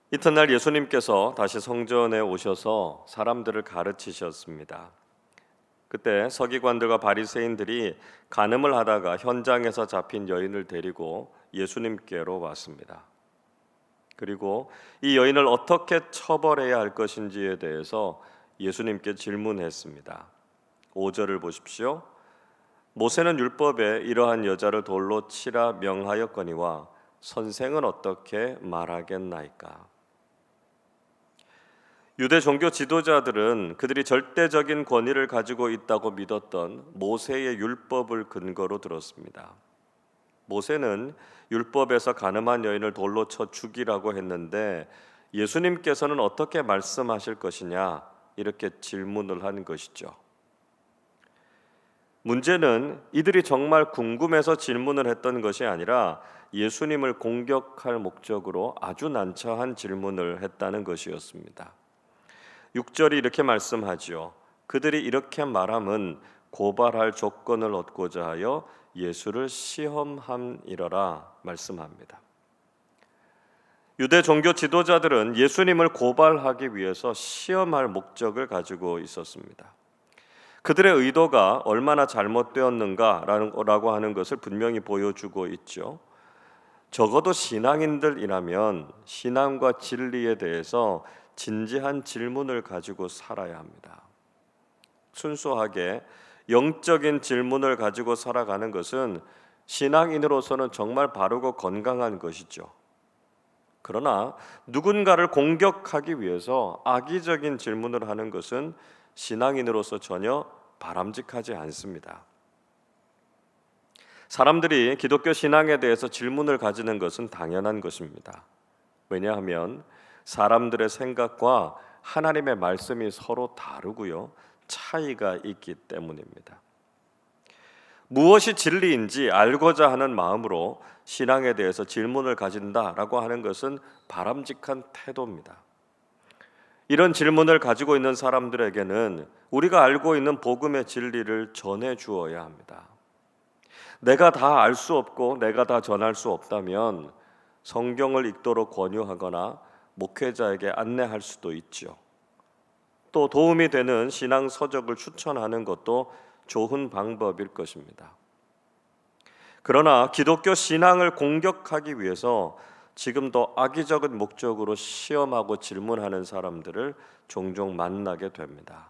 이튿날 예수님께서 다시 성전에 오셔서 사람들을 가르치셨습니다. 그때 서기관들과 바리새인들이 간음을 하다가 현장에서 잡힌 여인을 데리고 예수님께로 왔습니다. 그리고 이 여인을 어떻게 처벌해야 할 것인지에 대해서 예수님께 질문했습니다. 5절을 보십시오. 모세는 율법에 이러한 여자를 돌로 치라 명하였거니와 선생은 어떻게 말하겠나이까? 유대 종교 지도자들은 그들이 절대적인 권위를 가지고 있다고 믿었던 모세의 율법을 근거로 들었습니다. 모세는 율법에서 간음한 여인을 돌로 쳐 죽이라고 했는데 예수님께서는 어떻게 말씀하실 것이냐 이렇게 질문을 한 것이죠. 문제는 이들이 정말 궁금해서 질문을 했던 것이 아니라 예수님을 공격할 목적으로 아주 난처한 질문을 했다는 것이었습니다. 6절이 이렇게 말씀하지요. 그들이 이렇게 말함은 고발할 조건을 얻고자 하여 예수를 시험함이러라 말씀합니다. 유대 종교 지도자들은 예수님을 고발하기 위해서 시험할 목적을 가지고 있었습니다. 그들의 의도가 얼마나 잘못되었는가라고 하는 것을 분명히 보여주고 있죠. 적어도 신앙인들이라면 신앙과 진리에 대해서 진지한 질문을 가지고 살아야 합니다. 순수하게 영적인 질문을 가지고 살아가는 것은 신앙인으로서는 정말 바르고 건강한 것이죠. 그러나 누군가를 공격하기 위해서 악의적인 질문을 하는 것은 신앙인으로서 전혀 바람직하지 않습니다. 사람들이 기독교 신앙에 대해서 질문을 가지는 것은 당연한 것입니다. 왜냐하면 사람들의 생각과 하나님의 말씀이 서로 다르고요, 차이가 있기 때문입니다. 무엇이 진리인지 알고자 하는 마음으로 신앙에 대해서 질문을 가진다라고 하는 것은 바람직한 태도입니다. 이런 질문을 가지고 있는 사람들에게는 우리가 알고 있는 복음의 진리를 전해 주어야 합니다. 내가 다 알 수 없고 내가 다 전할 수 없다면 성경을 읽도록 권유하거나 목회자에게 안내할 수도 있죠. 또 도움이 되는 신앙 서적을 추천하는 것도 좋은 방법일 것입니다. 그러나 기독교 신앙을 공격하기 위해서 지금도 악의적인 목적으로 시험하고 질문하는 사람들을 종종 만나게 됩니다.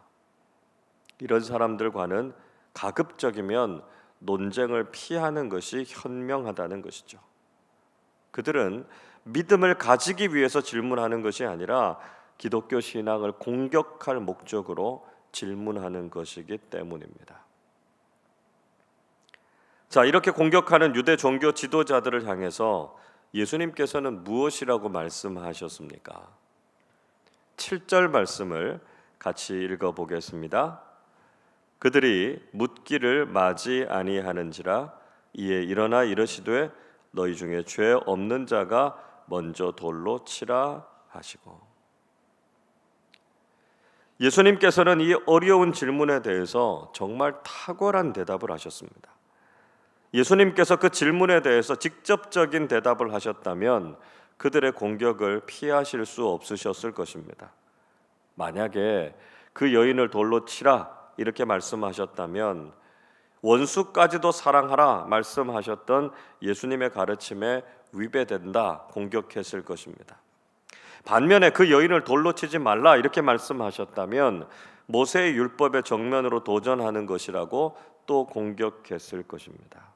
이런 사람들과는 가급적이면 논쟁을 피하는 것이 현명하다는 것이죠. 그들은 믿음을 가지기 위해서 질문하는 것이 아니라 기독교 신앙을 공격할 목적으로 질문하는 것이기 때문입니다. 자, 이렇게 공격하는 유대 종교 지도자들을 향해서 예수님께서는 무엇이라고 말씀하셨습니까? 7절 말씀을 같이 읽어보겠습니다. 그들이 묻기를 마지 아니하는지라 이에 일어나 이르시되 너희 중에 죄 없는 자가 먼저 돌로 치라 하시고. 예수님께서는 이 어려운 질문에 대해서 정말 탁월한 대답을 하셨습니다. 예수님께서 그 질문에 대해서 직접적인 대답을 하셨다면 그들의 공격을 피하실 수 없으셨을 것입니다. 만약에 그 여인을 돌로 치라 이렇게 말씀하셨다면 원수까지도 사랑하라 말씀하셨던 예수님의 가르침에 위배된다 공격했을 것입니다. 반면에 그 여인을 돌로 치지 말라 이렇게 말씀하셨다면 모세의 율법에 정면으로 도전하는 것이라고 또 공격했을 것입니다.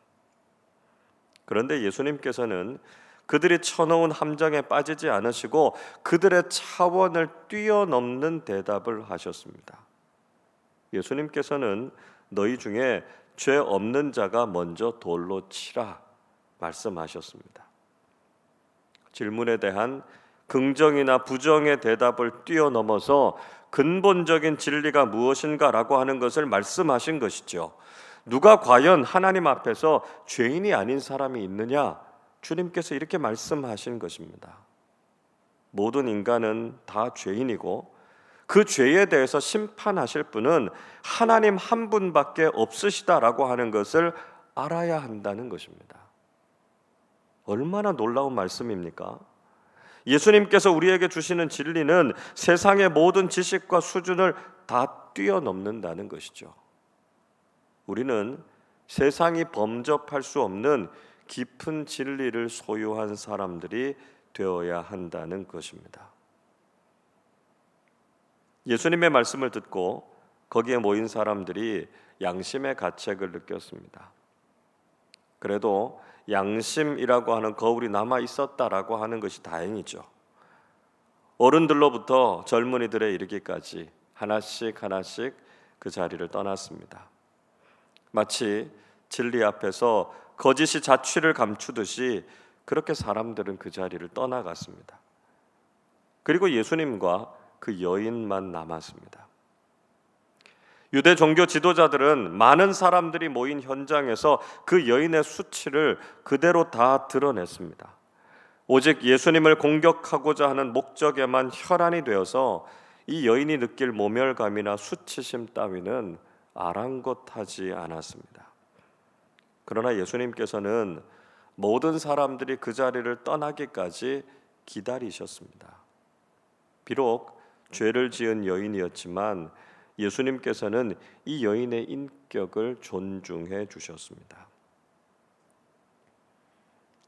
그런데 예수님께서는 그들이 쳐놓은 함정에 빠지지 않으시고 그들의 차원을 뛰어넘는 대답을 하셨습니다. 예수님께서는 너희 중에 죄 없는 자가 먼저 돌로 치라 말씀하셨습니다. 질문에 대한 긍정이나 부정의 대답을 뛰어넘어서 근본적인 진리가 무엇인가라고 하는 것을 말씀하신 것이죠. 누가 과연 하나님 앞에서 죄인이 아닌 사람이 있느냐? 주님께서 이렇게 말씀하신 것입니다. 모든 인간은 다 죄인이고 그 죄에 대해서 심판하실 분은 하나님 한 분밖에 없으시다라고 하는 것을 알아야 한다는 것입니다. 얼마나 놀라운 말씀입니까? 예수님께서 우리에게 주시는 진리는 세상의 모든 지식과 수준을 다 뛰어넘는다는 것이죠. 우리는 세상이 범접할 수 없는 깊은 진리를 소유한 사람들이 되어야 한다는 것입니다. 예수님의 말씀을 듣고 거기에 모인 사람들이 양심의 가책을 느꼈습니다. 그래도 양심이라고 하는 거울이 남아 있었다라고 하는 것이 다행이죠. 어른들로부터 젊은이들에 이르기까지 하나씩 하나씩 그 자리를 떠났습니다. 마치 진리 앞에서 거짓이 자취를 감추듯이 그렇게 사람들은 그 자리를 떠나갔습니다. 그리고 예수님과 그 여인만 남았습니다. 유대 종교 지도자들은 많은 사람들이 모인 현장에서 그 여인의 수치를 그대로 다 드러냈습니다. 오직 예수님을 공격하고자 하는 목적에만 혈안이 되어서 이 여인이 느낄 모멸감이나 수치심 따위는 아랑곳하지 않았습니다. 그러나 예수님께서는 모든 사람들이 그 자리를 떠나기까지 기다리셨습니다. 비록 죄를 지은 여인이었지만 예수님께서는 이 여인의 인격을 존중해 주셨습니다.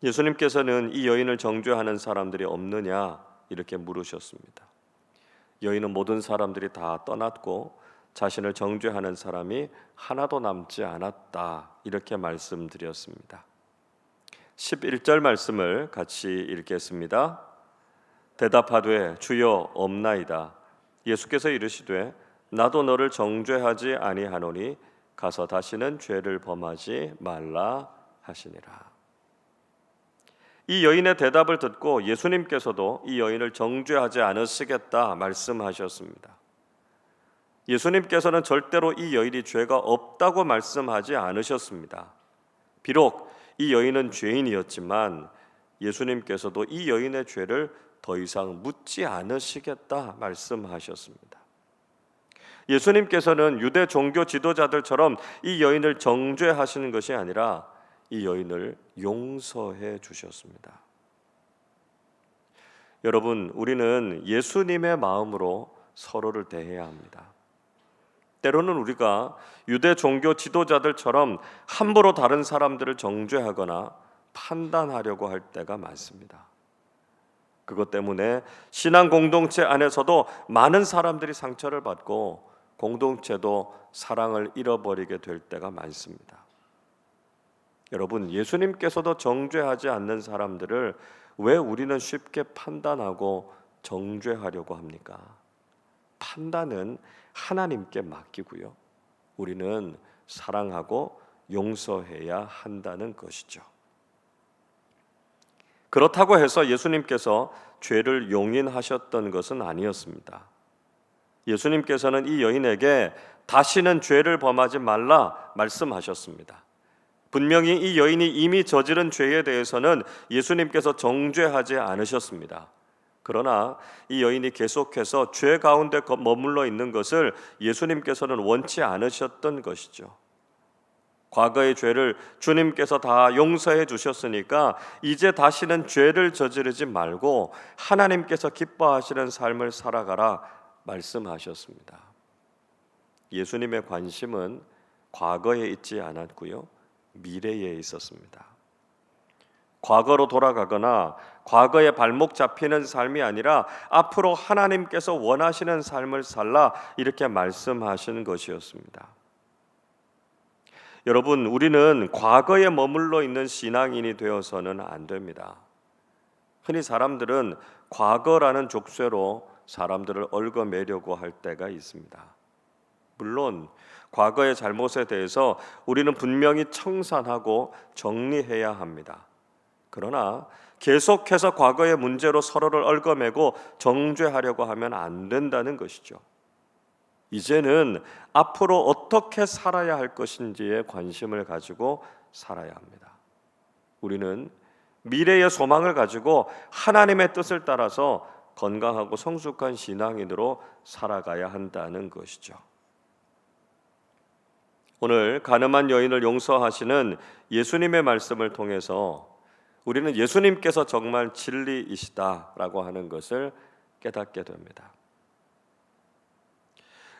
예수님께서는 이 여인을 정죄하는 사람들이 없느냐 이렇게 물으셨습니다. 여인은 모든 사람들이 다 떠났고 자신을 정죄하는 사람이 하나도 남지 않았다 이렇게 말씀드렸습니다. 11절 말씀을 같이 읽겠습니다. 대답하되 주여 없나이다. 예수께서 이르시되 나도 너를 정죄하지 아니하노니 가서 다시는 죄를 범하지 말라 하시니라. 이 여인의 대답을 듣고 예수님께서도 이 여인을 정죄하지 않으시겠다 말씀하셨습니다. 예수님께서는 절대로 이 여인이 죄가 없다고 말씀하지 않으셨습니다. 비록 이 여인은 죄인이었지만 예수님께서도 이 여인의 죄를 더 이상 묻지 않으시겠다 말씀하셨습니다. 예수님께서는 유대 종교 지도자들처럼 이 여인을 정죄하시는 것이 아니라 이 여인을 용서해 주셨습니다. 여러분, 우리는 예수님의 마음으로 서로를 대해야 합니다. 때로는 우리가 유대 종교 지도자들처럼 함부로 다른 사람들을 정죄하거나 판단하려고 할 때가 많습니다. 그것 때문에 신앙 공동체 안에서도 많은 사람들이 상처를 받고 공동체도 사랑을 잃어버리게 될 때가 많습니다. 여러분, 예수님께서도 정죄하지 않는 사람들을 왜 우리는 쉽게 판단하고 정죄하려고 합니까? 판단은 하나님께 맡기고요. 우리는 사랑하고 용서해야 한다는 것이죠. 그렇다고 해서 예수님께서 죄를 용인하셨던 것은 아니었습니다. 예수님께서는 이 여인에게 다시는 죄를 범하지 말라 말씀하셨습니다. 분명히 이 여인이 이미 저지른 죄에 대해서는 예수님께서 정죄하지 않으셨습니다. 그러나 이 여인이 계속해서 죄 가운데 머물러 있는 것을 예수님께서는 원치 않으셨던 것이죠. 과거의 죄를 주님께서 다 용서해 주셨으니까 이제 다시는 죄를 저지르지 말고 하나님께서 기뻐하시는 삶을 살아가라 말씀하셨습니다. 예수님의 관심은 과거에 있지 않았고요, 미래에 있었습니다. 과거로 돌아가거나 과거에 발목 잡히는 삶이 아니라 앞으로 하나님께서 원하시는 삶을 살라 이렇게 말씀하시는 것이었습니다. 여러분, 우리는 과거에 머물러 있는 신앙인이 되어서는 안 됩니다. 흔히 사람들은 과거라는 족쇄로 사람들을 얽어매려고 할 때가 있습니다. 물론 과거의 잘못에 대해서 우리는 분명히 청산하고 정리해야 합니다. 그러나 계속해서 과거의 문제로 서로를 얽어매고 정죄하려고 하면 안 된다는 것이죠. 이제는 앞으로 어떻게 살아야 할 것인지에 관심을 가지고 살아야 합니다. 우리는 미래의 소망을 가지고 하나님의 뜻을 따라서 건강하고 성숙한 신앙인으로 살아가야 한다는 것이죠. 오늘 가늠한 여인을 용서하시는 예수님의 말씀을 통해서 우리는 예수님께서 정말 진리이시다라고 하는 것을 깨닫게 됩니다.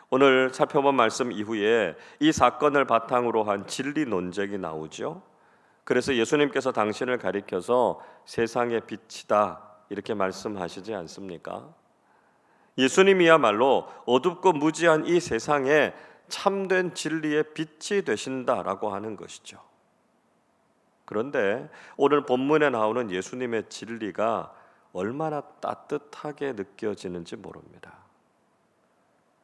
오늘 살펴본 말씀 이후에 이 사건을 바탕으로 한 진리 논쟁이 나오죠. 그래서 예수님께서 당신을 가리켜서 세상의 빛이다 이렇게 말씀하시지 않습니까? 예수님이야말로 어둡고 무지한 이 세상에 참된 진리의 빛이 되신다라고 하는 것이죠. 그런데 오늘 본문에 나오는 예수님의 진리가 얼마나 따뜻하게 느껴지는지 모릅니다.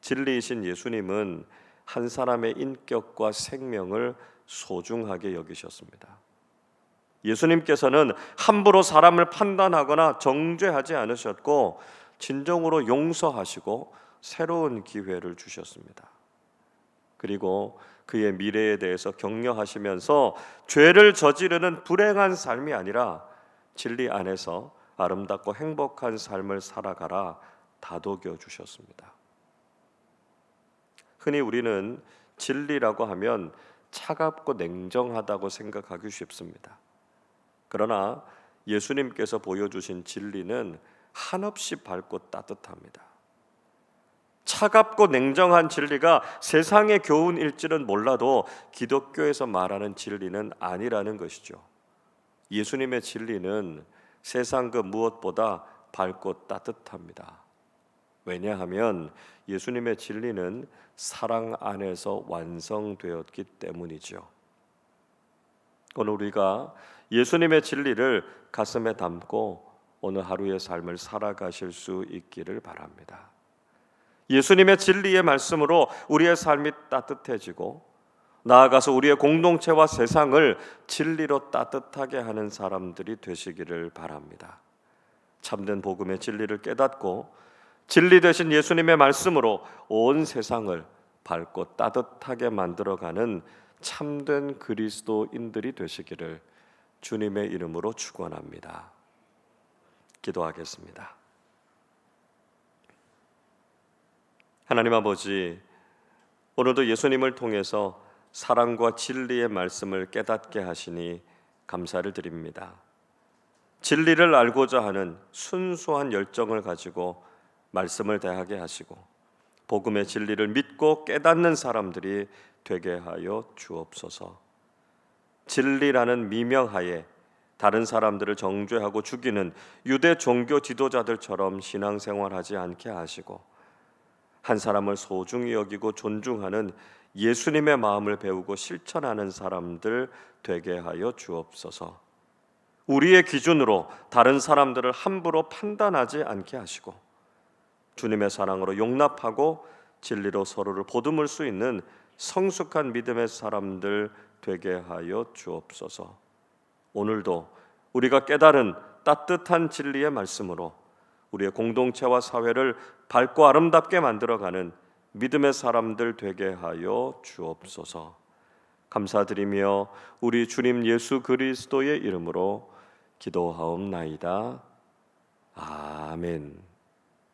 진리이신 예수님은 한 사람의 인격과 생명을 소중하게 여기셨습니다. 예수님께서는 함부로 사람을 판단하거나 정죄하지 않으셨고 진정으로 용서하시고 새로운 기회를 주셨습니다. 그리고 그의 미래에 대해서 격려하시면서 죄를 저지르는 불행한 삶이 아니라 진리 안에서 아름답고 행복한 삶을 살아가라 다독여 주셨습니다. 흔히 우리는 진리라고 하면 차갑고 냉정하다고 생각하기 쉽습니다. 그러나 예수님께서 보여주신 진리는 한없이 밝고 따뜻합니다. 차갑고 냉정한 진리가 세상의 교훈일지는 몰라도 기독교에서 말하는 진리는 아니라는 것이죠. 예수님의 진리는 세상 그 무엇보다 밝고 따뜻합니다. 왜냐하면 예수님의 진리는 사랑 안에서 완성되었기 때문이죠. 오늘 우리가 예수님의 진리를 가슴에 담고 오늘 하루의 삶을 살아가실 수 있기를 바랍니다. 예수님의 진리의 말씀으로 우리의 삶이 따뜻해지고 나아가서 우리의 공동체와 세상을 진리로 따뜻하게 하는 사람들이 되시기를 바랍니다. 참된 복음의 진리를 깨닫고 진리 되신 예수님의 말씀으로 온 세상을 밝고 따뜻하게 만들어가는 참된 그리스도인들이 되시기를 주님의 이름으로 축원합니다. 기도하겠습니다. 하나님 아버지, 오늘도 예수님을 통해서 사랑과 진리의 말씀을 깨닫게 하시니 감사를 드립니다. 진리를 알고자 하는 순수한 열정을 가지고 말씀을 대하게 하시고 복음의 진리를 믿고 깨닫는 사람들이 되게 하여 주옵소서. 진리라는 미명하에 다른 사람들을 정죄하고 죽이는 유대 종교 지도자들처럼 신앙생활하지 않게 하시고 한 사람을 소중히 여기고 존중하는 예수님의 마음을 배우고 실천하는 사람들 되게 하여 주옵소서. 우리의 기준으로 다른 사람들을 함부로 판단하지 않게 하시고 주님의 사랑으로 용납하고 진리로 서로를 보듬을 수 있는 성숙한 믿음의 사람들 되게 하여 주옵소서. 오늘도 우리가 깨달은 따뜻한 진리의 말씀으로 우리의 공동체와 사회를 밝고 아름답게 만들어가는 믿음의 사람들 되게 하여 주옵소서. 감사드리며 우리 주님 예수 그리스도의 이름으로 기도하옵나이다. 아멘.